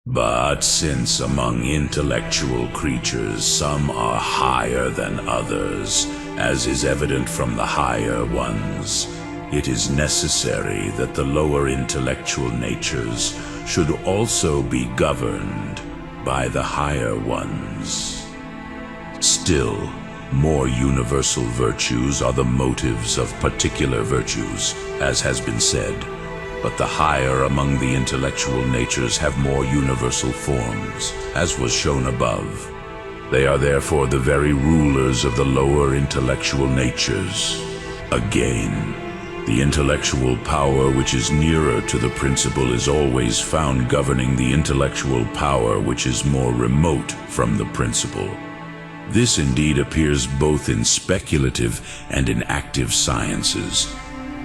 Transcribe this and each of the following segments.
But since among intellectual creatures some are higher than others, as is evident from the higher ones, it is necessary that the lower intellectual natures should also be governed by the higher ones. Still, more universal virtues are the motives of particular virtues, as has been said, but the higher among the intellectual natures have more universal forms, as was shown above. They are therefore the very rulers of the lower intellectual natures. Again, the intellectual power which is nearer to the principle is always found governing the intellectual power which is more remote from the principle. This indeed appears both in speculative and in active sciences.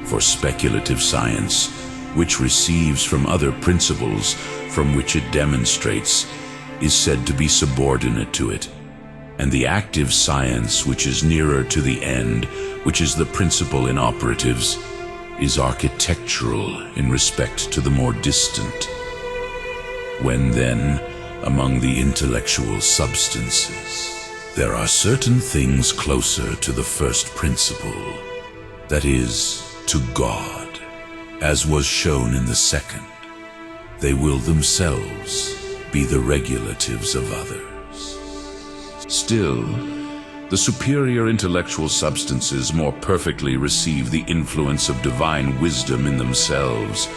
For speculative science, which receives from other principles from which it demonstrates, is said to be subordinate to it. And the active science which is nearer to the end, which is the principle in operatives, is architectural in respect to the more distant. When then, among the intellectual substances, there are certain things closer to the first principle, that is, to God, as was shown in the second, they will themselves be the regulatives of others. Still, the superior intellectual substances more perfectly receive the influence of divine wisdom in themselves,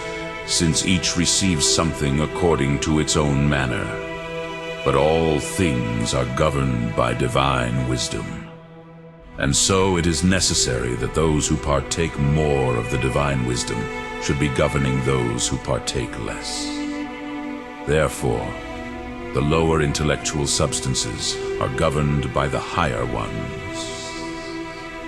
since each receives something according to its own manner. But all things are governed by divine wisdom. And so it is necessary that those who partake more of the divine wisdom should be governing those who partake less. Therefore, the lower intellectual substances are governed by the higher ones.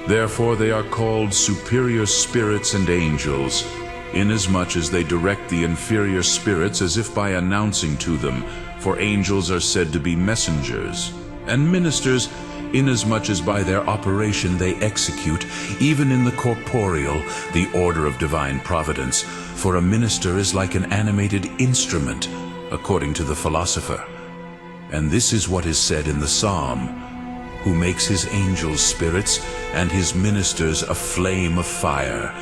Therefore they are called superior spirits and angels, inasmuch as they direct the inferior spirits as if by announcing to them, for angels are said to be messengers, and ministers, inasmuch as by their operation they execute, even in the corporeal, the order of divine providence, for a minister is like an animated instrument, according to the Philosopher. And this is what is said in the Psalm, who makes his angels spirits and his ministers a flame of fire,